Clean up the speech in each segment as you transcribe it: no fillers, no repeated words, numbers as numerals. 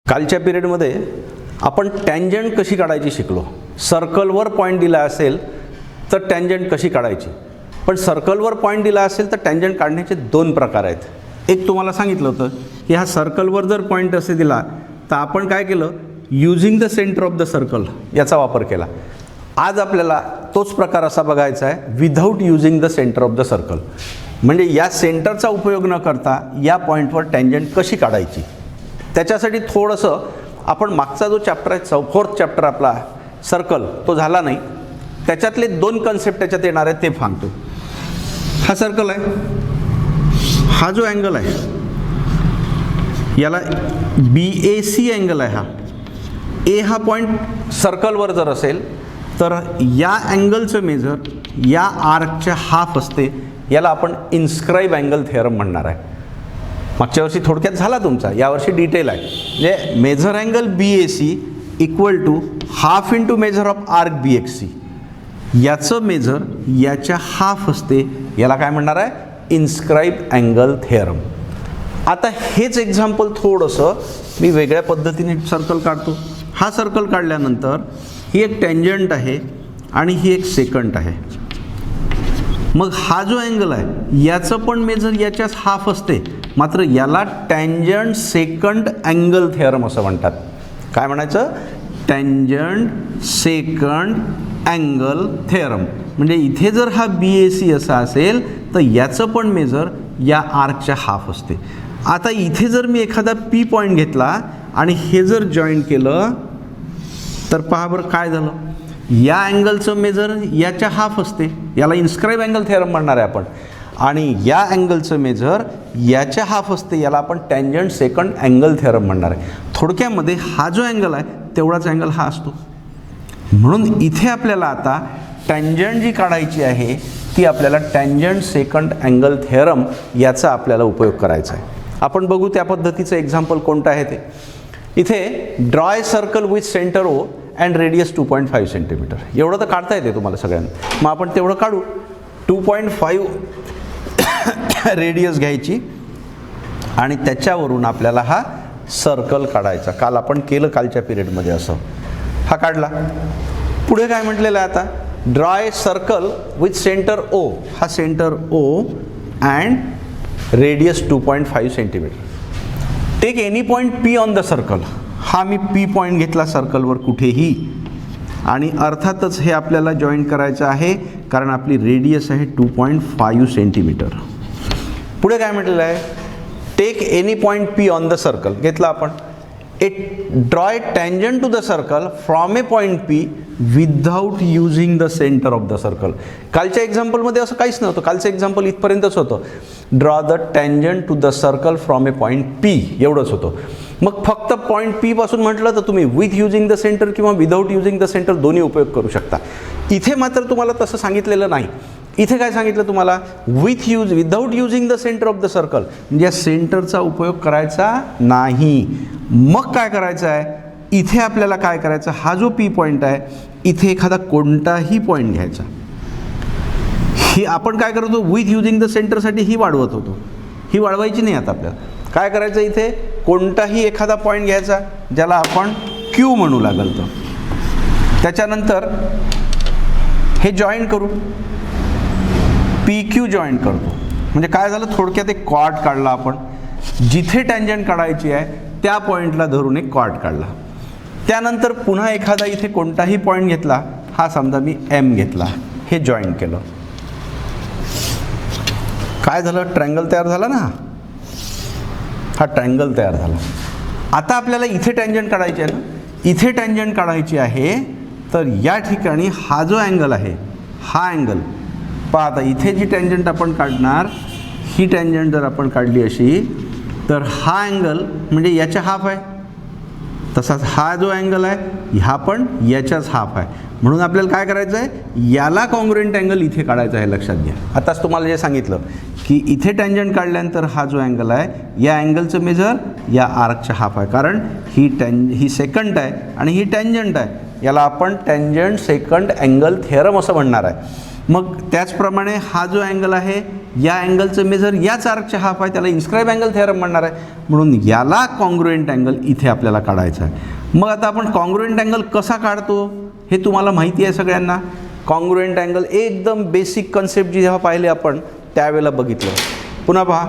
कालच्या पिरियडमध्ये आपण टँजंट कशी काढायची शिकलो. सर्कलवर पॉईंट दिला असेल तर टँजंट कशी काढायची. पण सर्कलवर पॉईंट दिला असेल तर टँजंट काढण्याचे दोन प्रकार आहेत. एक तुम्हाला सांगितलं होतं की हा सर्कलवर जर पॉईंट असे दिला तर आपण काय केलं, using the centre of the circle याचा वापर केला. आज आपल्याला तोच प्रकार असा बघायचा आहे without using the centre of the circle. म्हणजे या सेंटरचा उपयोग न करता या पॉईंटवर टँजंट कशी काढायची. त्याच्यासाठी थोडंसं आपण मागचा जो चॅप्टर आहे, फोर्थ चॅप्टर आपला सर्कल, तो झाला नाही. त्याच्यातले दोन कन्सेप्ट त्याच्यात येणार आहेत ते सांगतो. हा सर्कल आहे, हा जो अँगल आहे याला BAC अँगल आहे. हा ए हा पॉईंट सर्कलवर जर असेल तर या अँगलचं मेजर या आर्कच्या हाफ असते. याला आपण इन्स्क्राईब अँगल थेरम म्हणणार आहे. मागच्या वर्षी थोडक्यात झाला तुमचा, यावर्षी डिटेल आहे. म्हणजे measure angle BAC equal to half into measure of arc BXC. याचं मेजर याच्या हाफ असते. याला काय म्हणणार आहे, इन्स्क्राईब अँगल थेरम. आता हेच एक्झाम्पल थोडंसं मी वेगळ्या पद्धतीने सर्कल काढतो. हा सर्कल काढल्यानंतर ही एक टँजंट आहे आणि ही एक सेकंट आहे. मग हा जो अँगल आहे याचं पण मेजर याच्याच हाफ असते. मात्र याला टँजंट सेकंड अँगल थेरम असं म्हणतात. काय म्हणायचं, टँजंट सेकंड अँगल थेरम. म्हणजे इथे जर हा BAC असा असेल तर याचं पण मेजर या आर्कच्या हाफ असते. आता इथे जर मी एखादा P पॉईंट घेतला आणि हे जर जॉईन केलं तर पहा बरं काय झालं, या अँगलचं मेजर याच्या हाफ असते. याला इन्स्क्राईब अँगल थेरम म्हणणार आहे आपण. आणि या अँगलचं मेजर याच्या हाफ असते. याला आपण टँजंट सेकंड अँगल थेरम म्हणणार आहे. थोडक्यामध्ये हा जो अँगल आहे तेवढाच अँगल हा असतो. म्हणून इथे आपल्याला आता टँजंट जी काढायची आहे ती आपल्याला टँजंट सेकंड अँगल थेरम याचा आपल्याला उपयोग करायचा आहे. आपण बघू त्या पद्धतीचं एक्झाम्पल कोणतं आहे ते. इथे draw a circle with centre O and radius 2.5 centimetre. एवढं तर काढता येते तुम्हाला सगळ्यांना. मग आपण तेवढं काढू. 2.5 रेडियस घ्यायची आणि त्याच्यावरून आपल्याला हा सर्कल काढायचा. काल आपण केलं कालच्या पिरियडमध्ये असं. हा काढला. पुढे काय म्हटलेलं आहे आता, draw a circle with centre O. हा centre O and radius 2.5 centimetre. Take any point P on the circle. हा मी P पॉईंट घेतला सर्कलवर कुठेही आणि अर्थातच हे आपल्याला जॉईन करायचं आहे कारण आपली रेडियस आहे 2.5 सेंटीमीटर. पुढे काय म्हटलेलं आहे, take any point P on the circle घेतला आपण. Draw a tangent to the circle from a point P without using the centre of the circle. कालच्या एक्झाम्पलमध्ये असं काहीच नव्हतं. कालचं एक्झाम्पल इथपर्यंतच होतं, draw the tangent to the circle from a point P एवढंच होतं. मग फक्त पॉईंट P पासून म्हटलं तर तुम्ही विथ युजिंग द सेंटर किंवा विदाऊट युजिंग द सेंटर दोन्ही उपयोग करू शकता. इथे मात्र तुम्हाला तसं सांगितलेलं नाही. इथे काय सांगितलं तुम्हाला, without using the centre of the circle. म्हणजे या सेंटरचा उपयोग करायचा नाही. मग काय करायचं आहे, इथे आपल्याला काय करायचं, हा जो P पॉईंट आहे इथे एखादा कोणताही पॉईंट घ्यायचा. ही आपण काय करत होतो, विथ युजिंग द सेंटरसाठी ही वाढवत होतो. ही वाढवायची नाही. आता आपल्याला काय करायचं, इथे कोणताही एखादा पॉईंट घ्यायचा ज्याला आपण Q म्हणू लागल. तर त्याच्यानंतर हे जॉईन करू, PQ जॉईन करतो. म्हणजे काय झालं, थोडक्यात एक कॉर्ड काढला आपण. जिथे टँजंट काढायची आहे त्या पॉईंटला धरून एक कॉर्ड काढला. त्यानंतर पुन्हा एखादा इथे कोणताही पॉईंट घेतला. हा समजा मी M घेतला. हे जॉईन केलं. काय झालं, ट्रँगल तयार झाला ना. हा ट्रँगल तयार झाला. आता आपल्याला इथे टँजंट काढायची आहे ना. इथे टँजंट काढायची आहे तर या ठिकाणी हा जो अँगल आहे हा अँगल पहा. आता इथे जी टँजंट आपण काढणार, ही टँजंट जर आपण काढली अशी तर हा अँगल म्हणजे याच्या हाफ आहे. तसाच हा जो अँगल आहे हा पण याच्याच हाफ आहे. म्हणून आपल्याला काय करायचं आहे, याला कॉन्ग्रुएंट अँगल इथे काढायचा आहे. लक्षात घ्या. आताच तुम्हाला जे सांगितलं की इथे टँजंट काढल्यानंतर हा जो अँगल आहे या अँगलचं मेजर या आर्कच्या हाफ आहे. कारण ही सेकंड आहे आणि ही टँजंट आहे. याला आपण टँजंट सेकंड अँगल थेरम असं म्हणणार आहे. मग त्याचप्रमाणे हा जो अँगल आहे या अँगलचं मेजर याच आर्कचे हाफ आहे, त्याला इन्स्क्राईब अँगल थेरम म्हणणार आहे. म्हणून याला कॉन्ग्रुएंट अँगल इथे आपल्याला काढायचा आहे. मग आता आपण कॉन्ग्रुएंट अँगल कसा काढतो हे तुम्हाला माहिती आहे सगळ्यांना. कॉन्ग्रुएंट अँगल एकदम बेसिक कन्सेप्ट जेव्हा पाहिले आपण त्यावेळेला बघितलं. पुन्हा पहा,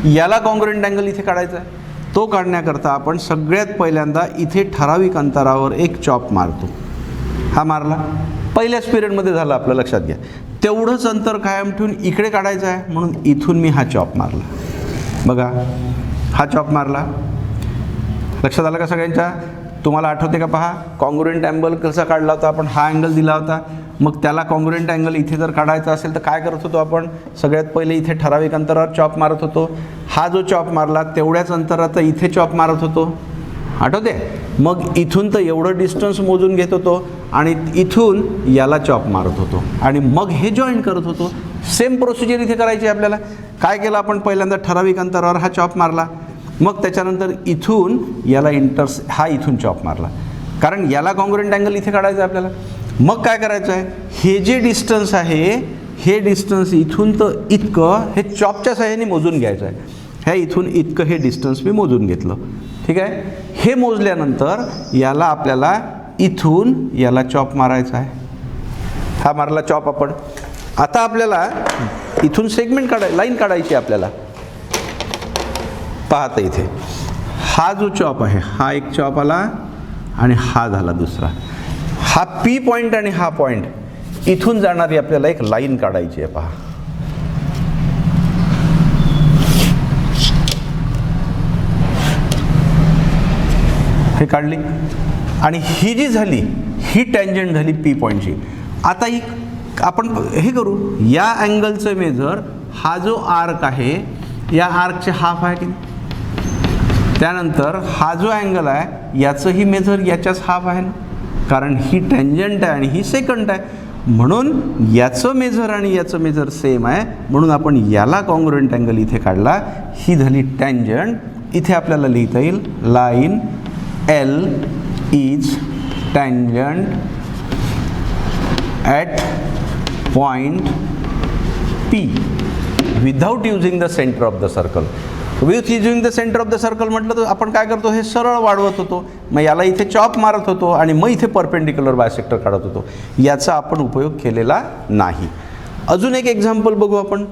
याला कॉन्ग्रुएंट अँगल इथे काढायचा आहे. तो काढण्याकरता आपण सगळ्यात पहिल्यांदा इथे ठराविक अंतरावर एक चॉप मारतो. हा मारला, पहिल्याच पिरियडमध्ये झालं आपलं, लक्षात घ्या. तेवढंच अंतर कायम ठेवून इकडे काढायचं आहे, म्हणून इथून मी हा चॉप मारला. बघा, हा चॉप मारला. लक्षात आलं का सगळ्यांच्या? तुम्हाला आठवते का? पहा, कॉन्ग्रुएंट अँगल कसा काढला होता आपण? हा अँगल दिला होता. मग त्याला कॉन्ग्रुएंट अँगल इथे जर काढायचा असेल तर काय करत होतो आपण? सगळ्यात पहिले इथे ठराविक अंतरावर चॉप मारत होतो. हा जो चॉप मारला तेवढ्याच अंतरात इथे चॉप मारत होतो, आठवते? मग इथून तर एवढं डिस्टन्स मोजून घेत होतो आणि इथून याला चॉप मारत होतो आणि मग हे जॉईंट करत होतो. सेम प्रोसिजर इथे करायची आपल्याला. काय केलं आपण? पहिल्यांदा ठराविक अंतरावर हा चॉप मारला, मग त्याच्यानंतर इथून याला हा इथून चॉप मारला, कारण याला कॉन्ग्रुएंट अँगल इथे काढायचं आहे आपल्याला. मग काय करायचं आहे? हे जे डिस्टन्स आहे हे डिस्टन्स इथून तर इतकं हे चॉपच्या साहाय्याने मोजून घ्यायचं आहे. ह्या इथून इतकं हे डिस्टन्स मी मोजून घेतलं, ठीक आहे. हे मोजल्यानंतर याला आपल्याला इथून याला चॉप मारायचा आहे. हा मारला चॉप आपण. आता आपल्याला इथून सेगमेंट लाईन काढायची आपल्याला. पाहता इथे हा जो चॉप आहे हा एक चॉप आला आणि हा झाला दुसरा. हा पी पॉईंट आणि हा पॉईंट इथून जाणारी आपल्याला एक लाईन काढायची आहे. पहा, हे काढली आणि ही जी झाली ही टँजंट झाली पी पॉईंटची. आता ही आपण हे करू, या अँगलचं मेजर हा जो आर्क आहे या आर्कचे हाफ आहे की नाही. त्यानंतर हा जो अँगल आहे याचंही मेजर याच्याच हाफ आहे ना, कारण ही टँजंट आहे आणि ही सेकंड आहे. म्हणून याचं मेजर आणि याचं मेजर सेम आहे, म्हणून आपण याला कॉन्ग्रुएंट अँगल इथे काढला. ही झाली टँजंट. इथे आपल्याला लिहिता येईल line L is tangent at point P without using the center of the circle. With using the centre of the circle म्हटलं तर आपण काय करतो? हे सरळ वाढवत होतो, मग याला इथे चॉप मारत होतो आणि मग इथे परपेंडिक्युलर बायसेक्टर काढत होतो. याचा आपण उपयोग केलेला नाही. अजून एक एक्झाम्पल बघू आपण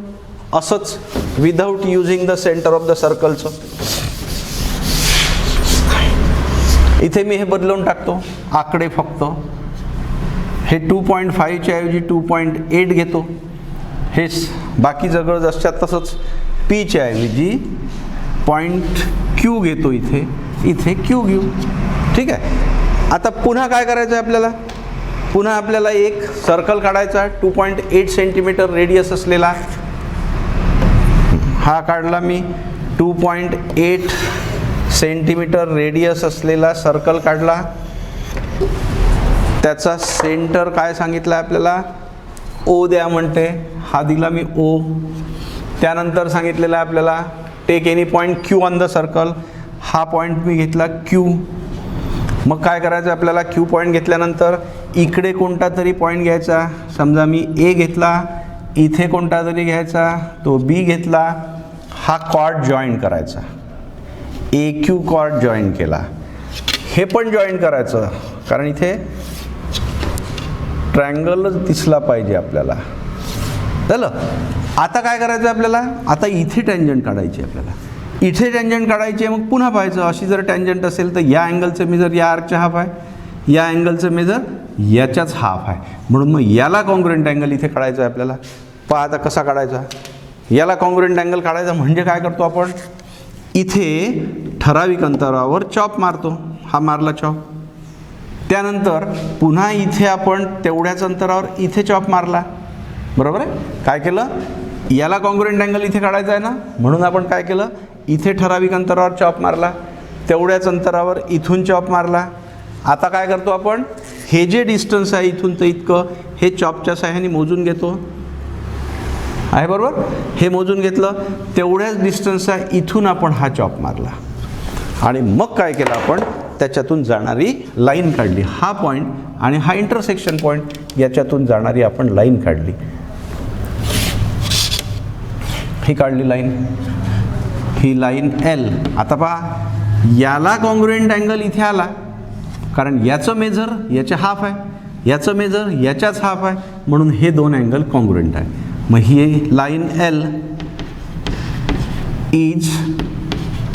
असंच without using the centre of the सर्कलचं. इथे मी हे बदलवून टाकतो आकडे. फक्त हे 2.5च्या ऐवजी 2.8 घेतो. हे बाकी सगळं जसच्या तसंच पीच्या ऐवजी .Q घेतो. इथे Q घेऊ, ठीक आहे. आता पुन्हा काय करायचं आहे आपल्याला? पुन्हा आपल्याला एक सर्कल काढायचा 2.8 सेंटीमीटर रेडियस असलेला. हा काढला मी. 2.8 सेंटीमीटर रेडियस असलेला सर्कल काढला. त्याचा सेंटर काय सांगितलं आपल्याला? O द्या म्हणते. हा दिला मी O. त्यानंतर सांगितलेलं आहे आपल्याला take any point Q on the circle. हा पॉईंट मी घेतला Q. मग काय करायचं आपल्याला? Q पॉईंट घेतल्यानंतर इकडे कोणता तरी पॉईंट घ्यायचा. समजा मी A घेतला, इथे कोणता तरी घ्यायचा, तो B घेतला. हा कॉर्ड जॉईंट करायचा. AQ कॉर्ड जॉईन केला. हे पण जॉईन करायचं कारण इथे ट्रायंगलच दिसला पाहिजे आपल्याला. झालं. आता काय करायचं आपल्याला? आता इथे टँजंट काढायची आपल्याला. इथे टँजंट काढायची आहे. मग पुन्हा पाहायचं अशी जर टँजंट असेल तर या अँगलचं मेजर या आर्कच्या हाफ आहे, या अँगलचं मेजर याच्याच हाफ आहे. म्हणून मग याला कॉन्ग्रुएंट अँगल इथे काढायचा आहे आपल्याला. पहा आता कसा काढायचा? याला कॉन्ग्रुएंट अँगल काढायचा म्हणजे काय करतो आपण? इथे ठराविक अंतरावर चॉप मारतो. हा मारला चॉप. त्यानंतर पुन्हा इथे आपण तेवढ्याच अंतरावर इथे चॉप मारला. बरोबर आहे? काय केलं? याला कॉन्ग्रुएंट अँगल इथे काढायचा आहे ना, म्हणून आपण काय केलं? इथे ठराविक अंतरावर चॉप मारला. तेवढ्याच अंतरावर इथून चॉप मारला. आता काय करतो आपण? हे जे डिस्टन्स आहे इथून तर इतकं हे चॉपच्या साहाय्याने मोजून घेतो. आहे बरोबर? हे मोजून घेतलं. तेवढ्याच डिस्टन्स आहे इथून आपण हा चॉप मारला आणि मग काय केलं आपण? त्याच्यातून जाणारी लाईन काढली. हा पॉईंट आणि हा इंटरसेक्शन पॉईंट याच्यातून जाणारी आपण लाईन काढली. ही काढली लाईन, ही लाईन L. आता पहा याला कॉन्ग्रुएंट अँगल इथे आला, कारण याचं मेजर याचे हाफ आहे, याचं मेजर याच्याच हाफ आहे, म्हणून हे दोन अँगल कॉन्ग्रुएंट आहे. मग ही line L is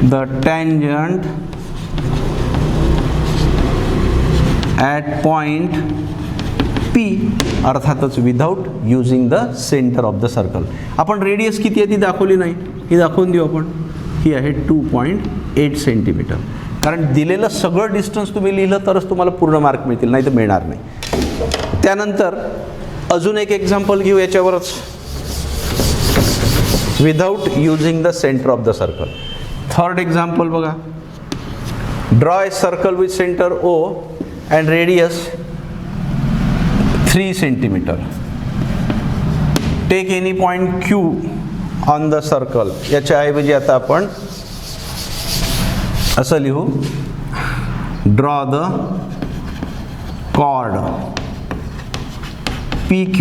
the tangent at point P, अर्थातच without using the centre of the circle. आपण रेडियस किती आहे ती दाखवली नाही, ही दाखवून देऊ आपण. ही आहे 2.8 सेंटीमीटर. कारण दिलेलं सगळं डिस्टन्स तुम्ही लिहिलं तरच तुम्हाला पूर्ण मार्क मिळतील, नाही तर मिळणार नाही. त्यानंतर अजून एक एक्झाम्पल घेऊ याच्यावरच, without using the centre of the circle. Third example बघा. Draw a circle with centre O and radius 3 centimetre. Take any point Q on the circle. याच्याऐवजी आता आपण असं लिहू, draw the chord PQ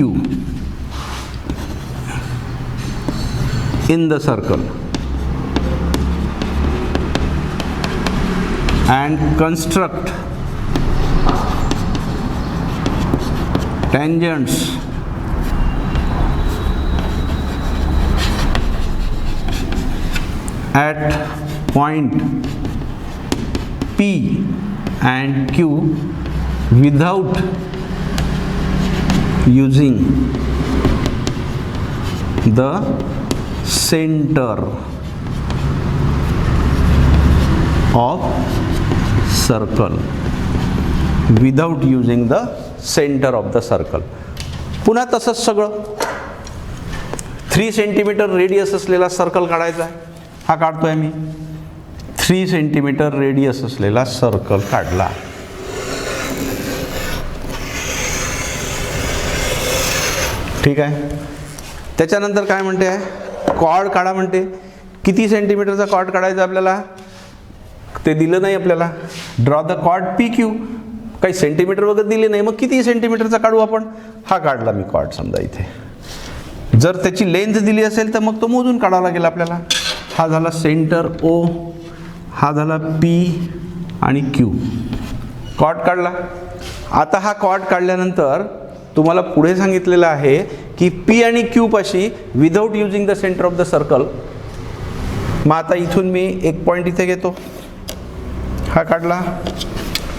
in the circle and construct tangents at point P and Q without using the center of circle, without using the center of the circle. पुन्हा तसंच सगळं. 3 centimetre radius असलेला circle काढायचा आहे, हा काढतोय मी. 3 centimetre radius असलेला circle काढला. ठीक आहे. त्याच्यानंतर काय म्हणते आहे, कॉर्ड काढा म्हणते. किती सेंटीमीटरचा कॉर्ड काढायचा आपल्याला ते दिलं नाही आपल्याला. Draw the chord PQ. काही सेंटीमीटर वगैरे दिले नाही, मग किती सेंटीमीटरचा काढू आपण. हा काढला मी कॉर्ड समजा इथे. जर त्याची लेंथ दिली असेल तर मग तो मोजून काढावा लागेल आपल्याला. हा झाला सेंटर O, हा झाला P आणि Q. कॉर्ड काढला. आता हा कॉर्ड काढल्यानंतर तुम्हाला पुढे सांगितलेलं आहे की P आणि Q पाशी without using the centre of the circle. मग आता इथून मी एक पॉईंट इथे घेतो, हा काढला.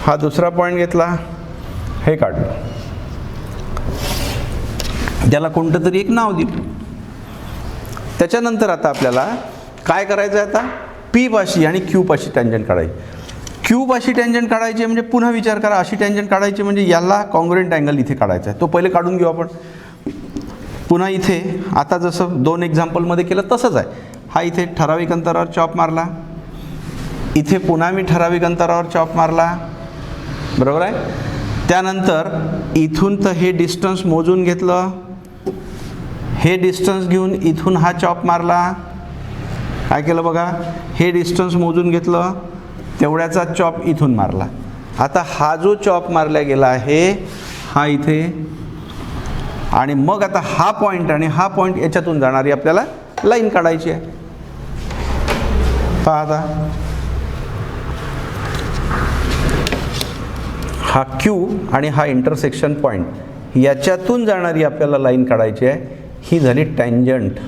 हा दुसरा पॉईंट घेतला, हे काढलं. त्याला कोणतं तरी एक नाव देऊ. त्याच्यानंतर आता आपल्याला काय करायचं आहे, आता P पाशी आणि Q पाशी टँजंट काढायची. Q पाशी टँजंट काढायची म्हणजे पुन्हा विचार करा, अशी टँजंट काढायची म्हणजे याला कॉन्ग्रुएंट अँगल इथे काढायचा आहे. तो पहिले काढून घेऊ आपण. पुन्हा इथे आता जसं 2 एक्झाम्पलमध्ये केलं तसंच आहे. हा इथे ठराविक अंतरावर चॉप मारला, इथे पुन्हा मी ठराविक अंतरावर चॉप मारला, बरोबर आहे. त्यानंतर इथून तर हे डिस्टन्स मोजून घेतलं, हे डिस्टन्स घेऊन इथून हा चॉप मारला. काय केलं बघा, हे डिस्टन्स मोजून घेतलं, तेवढ्याचा चॉप इथून मारला. आता हा जो चॉप मारला गेला आहे हा इथे, आणि मग आता हा पॉईंट आणि हा पॉईंट याच्यातून जाणारी आपल्याला लाईन काढायची आहे. पहा आता हा Q आणि हा इंटरसेक्शन पॉईंट याच्यातून जाणारी आपल्याला लाईन काढायची आहे. ही झाली tangent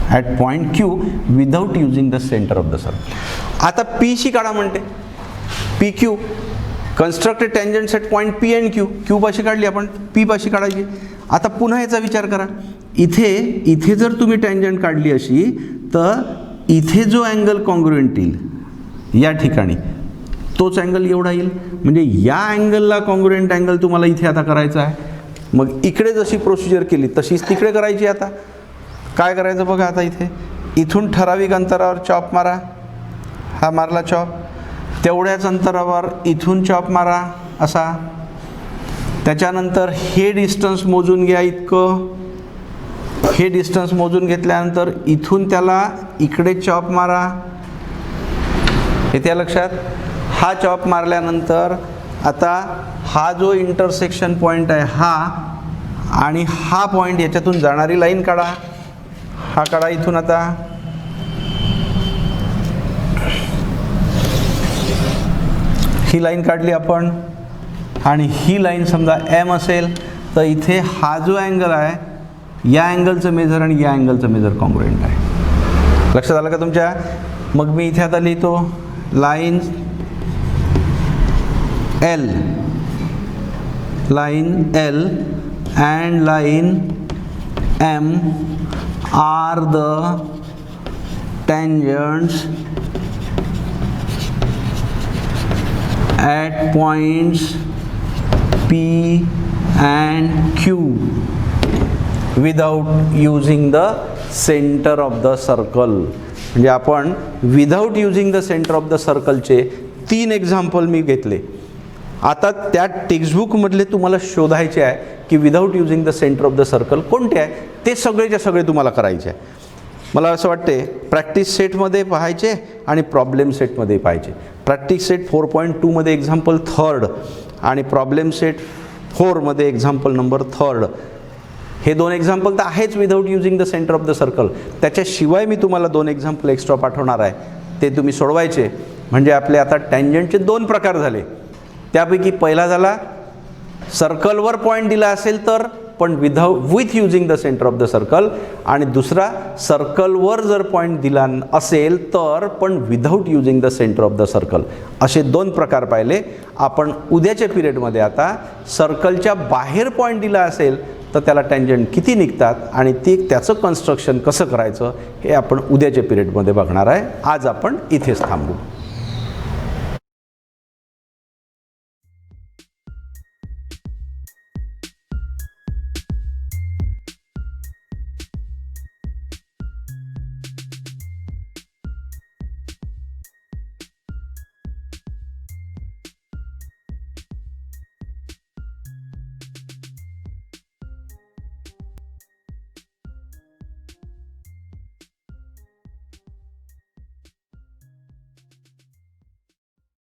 at point Q without using the centre of the circle. आता P शी काढा म्हणते, PQ. Construct tangents at point P and Q. Q पाशी काढली आपण, P पाशी काढायची. आता पुन्हा याचा विचार करा. इथे जर तुम्ही टँजंट काढली अशी तर इथे जो अँगल कॉन्ग्रुएंट येईल या ठिकाणी तोच अँगल एवढा येईल. म्हणजे या अँगलला कॉन्ग्रुएंट अँगल तुम्हाला इथे आता करायचा आहे. मग इकडे जशी प्रोसिजर केली तशीच तिकडे करायची. आता काय करायचं बघा, आता इथून ठराविक अंतरावर चॉप मारा, हा मारला चॉप, तेवढ्याच अंतरावर इथून चॉप मारा असा. त्याच्यानंतर हे डिस्टन्स मोजून घ्या इतकं, हे डिस्टन्स मोजून घेतल्यानंतर इथून त्याला इकडे चॉप मारा. येत्या लक्षात. हा चॉप मारल्यानंतर आता हा जो इंटरसेक्शन पॉईंट आहे हा आणि हा पॉईंट याच्यातून जाणारी लाईन काढा. हा काढा इथून आता, ही लाईन काढली आपण आणि ही लाईन समजा एम असेल तर इथे हा जो अँगल आहे या अँगलचं मेजर आणि या अँगलचं मेजर कॉन्ग्रुएंट आहे. लक्षात आलं का तुमच्या? मग मी इथे आता लिहितो line L and line M are the tangents at points P and Q without using the center of the circle. म्हणजे आपण without using the centre of the सर्कलचे 3 एक्झाम्पल मी घेतले. आता त्या टेक्स्टबुकमधले तुम्हाला शोधायचे आहे की without using the centre of the circle कोणते आहे, ते सगळेच्या सगळे तुम्हाला करायचे आहे. मला असं वाटते प्रॅक्टिस सेटमध्ये पाहायचे आणि प्रॉब्लेम सेटमध्ये पाहायचे. प्रॅक्टिस सेट 4.2 मध्ये एक्झाम्पल 3rd आणि प्रॉब्लेम सेट 4 मध्ये एक्झाम्पल नंबर 3rd. हे 2 एक्झाम्पल तर आहेच without using the centre of the circle. त्याच्याशिवाय मी तुम्हाला 2 एक्झाम्पल एक्स्ट्रा पाठवणार आहे, ते तुम्ही सोडवायचे. म्हणजे आपले आता टँजंटचे 2 प्रकार झाले. त्यापैकी पहिला झाला सर्कलवर पॉईंट दिला असेल तर पण with using the centre of the circle, आणि दुसरा सर्कलवर जर पॉईंट दिला असेल तर पण without using the centre of the circle. असे 2 प्रकार पाहिले आपण. उद्याच्या पिरियडमध्ये आता सर्कलच्या बाहेर पॉईंट दिला असेल तर त्याला टँजंट किती निघतात आणि त्याचं कन्स्ट्रक्शन कसं करायचं हे आपण उद्याच्या पिरियडमध्ये बघणार आहे. आज आपण इथेच थांबू.